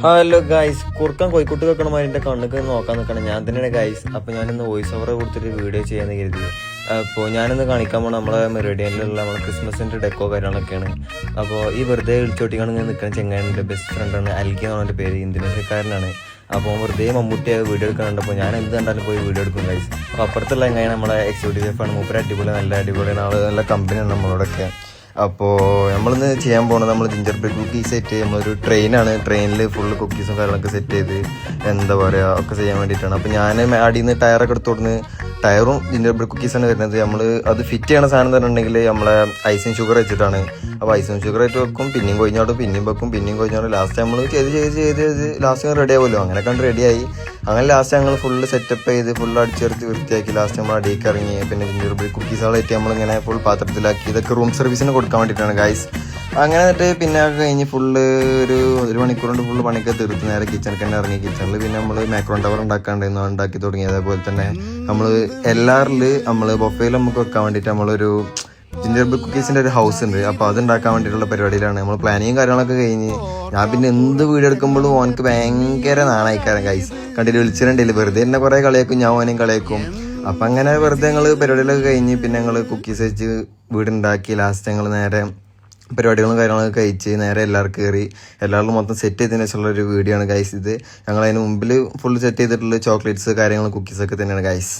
Hello guys, കുറുക്കാൻ കോഴിക്കോട്ട് വെക്കണം അതിൻ്റെ കണ്ണൊക്കെ നോക്കാൻ നിൽക്കണം ഞാൻ തന്നെയാണ് ഗൈസ്. അപ്പോൾ ഞാനിന്ന് വോയിസ് ഓവർ കൊടുത്തിട്ട് വീഡിയോ ചെയ്യാമെന്ന് കരുതി. അപ്പോൾ ഞാനിന്ന് കാണിക്കാൻ പോകണം നമ്മളെ മെറിഡിയനിലുള്ള നമ്മളെ ക്രിസ്മസിൻ്റെ ഡെക്കോ കാര്യങ്ങളൊക്കെയാണ്. അപ്പോൾ ഈ വെറുതെ വിളിച്ചോട്ടിക്കാണ് ഇങ്ങനെ നിൽക്കുന്ന ചെങ്ങാൻ്റെ ബെസ്റ്റ് ഫ്രണ്ടാണ് അൽക്കി എന്നാണ് എൻ്റെ പേര്, ഇന്തോനേഷ്യക്കാരനാണ്. അപ്പോൾ വെറുതെ മമ്മൂട്ടിയെ വീഡിയോ എടുക്കാനുണ്ടപ്പോൾ ഞാൻ എന്ത് കണ്ടാലും പോയി വീഡിയോ എടുക്കും ഗൈസ്. അപ്പോൾ അപ്പുറത്തുള്ള എങ്ങനെയാണ് നമ്മളെ എക്സിക്യൂട്ടീവ് ഷെഫാണ്, മൂപ്പര് അടിപൊളി നല്ല അടിപൊളിയാണ് ആൾ, നല്ല കമ്പനിയാണ് നമ്മളോടൊക്കെ. അപ്പോൾ നമ്മളിന്ന് ചെയ്യാൻ പോകുന്നത് നമ്മൾ ജിഞ്ചർ ബ്രെഡ് കുക്കീസ് സെറ്റ് ചെയ്യും. നമ്മളൊരു ട്രെയിനിൽ ഫുള്ള് കുക്കീസും കാര്യങ്ങളൊക്കെ സെറ്റ് ചെയ്ത് എന്താ പറയുക ഒക്കെ ചെയ്യാൻ വേണ്ടിയിട്ടാണ്. അപ്പോൾ ഞാൻ അടിയിൽ നിന്ന് ടയറൊക്കെ എടുത്തോടുന്ന് ടയറും ജിഞ്ചർ ബ്രെഡ് കുക്കീസാണ് വരുന്നത്. നമ്മൾ അത് ഫിറ്റ് ചെയ്യണ സാധനം തന്നിട്ടുണ്ടെങ്കിൽ നമ്മളെ ഐസിങ് ഷുഗർ വെച്ചിട്ടാണ്. അപ്പോൾ ഐസിങ് ഷുഗർ ആയിട്ട് വെക്കും, പിന്നെയും കൊഴിഞ്ഞോട്ടും പിന്നെയും വെക്കും, പിന്നെയും കൊഴിഞ്ഞോട്ടും. ലാസ്റ്റ് നമ്മൾ ചെയ്ത് ലാസ്റ്റ് റെഡി ആവുമല്ലോ, അങ്ങനെ കണ്ട് റെഡിയായി. അങ്ങനെ ലാസ്റ്റ് ഞങ്ങൾ ഫുള്ള് സെറ്റപ്പ് ചെയ്ത് ഫുള്ള് അടിച്ചെടുത്ത് വൃത്തിയാക്കി ലാസ്റ്റ് നമ്മൾ അടിയിലേക്ക് ഇറങ്ങി. പിന്നെ ജിഞ്ചർ ബ്രെഡ് കുക്കീസുകളായിട്ട് നമ്മളിങ്ങനെ ഫുൾ പാത്രത്തിലാക്കി. ഇതൊക്കെ റൂം സർവീസിന് കൊടുക്കാൻ വേണ്ടിയിട്ടാണ് ഗൈസ്. അങ്ങനെ എന്നിട്ട് പിന്നെ കഴിഞ്ഞ് ഫുള്ള് ഒരു മണിക്കൂർ കൊണ്ട് ഫുള്ള് പണിയൊക്കെ തീർത്ത് നേരെ കിച്ചണിൽ തന്നെ ഇറങ്ങി. കിച്ചണിൽ പിന്നെ നമ്മൾ മാക്രോൺ ടവർ ഉണ്ടാക്കാണ്ടായിരുന്നു, ഉണ്ടാക്കി തുടങ്ങി. അതേപോലെ തന്നെ നമ്മൾ എല്ലാവരിൽ നമ്മൾ ബൊഫയിൽ നമുക്ക് വെക്കാൻ വേണ്ടിയിട്ട് നമ്മളൊരു ജിഞ്ചർ ബ്രെഡ് കുക്കീസിൻ്റെ ഒരു ഹൗസ് ഉണ്ട്. അപ്പോൾ അത് ഉണ്ടാക്കാൻ വേണ്ടിയിട്ടുള്ള പരിപാടിയിലാണ് നമ്മൾ. പ്ലാനിങ്ങും കാര്യങ്ങളൊക്കെ കഴിഞ്ഞ് ഞാൻ പിന്നെ എന്ത് വീഡിയോ എടുക്കുമ്പോഴും ഓനക്ക് ഭയങ്കര നാണയക്കാരൻ ഗൈസ്. കണ്ടിട്ട് വിളിച്ചിട്ടുണ്ടില്ല, വെറുതെ എന്നെ കുറേ കളിയാക്കും, ഞാൻ ഓനെയും കളിയാക്കും. അപ്പം അങ്ങനെ വെറുതെ ഞങ്ങൾ പരിപാടികളൊക്കെ കഴിഞ്ഞ് പിന്നെ ഞങ്ങൾ കുക്കീസ് വെച്ച് വീടുണ്ടാക്കി. ലാസ്റ്റ് ഞങ്ങൾ നേരെ പരിപാടികളും കാര്യങ്ങളൊക്കെ കഴിച്ച് നേരെ എല്ലാവർക്കും കയറി എല്ലാവരും മൊത്തം സെറ്റ് ചെയ്തതിന് ശേഷമുള്ള ഒരു വീഡിയോ ആണ് ഗൈസ് ഇത്. ഞങ്ങൾ അതിന് മുമ്പിൽ ഫുൾ സെറ്റ് ചെയ്തിട്ടുള്ള ചോക്ലേറ്റ്സ് കാര്യങ്ങൾ കുക്കീസൊക്കെ തന്നെയാണ് ഗൈസ്.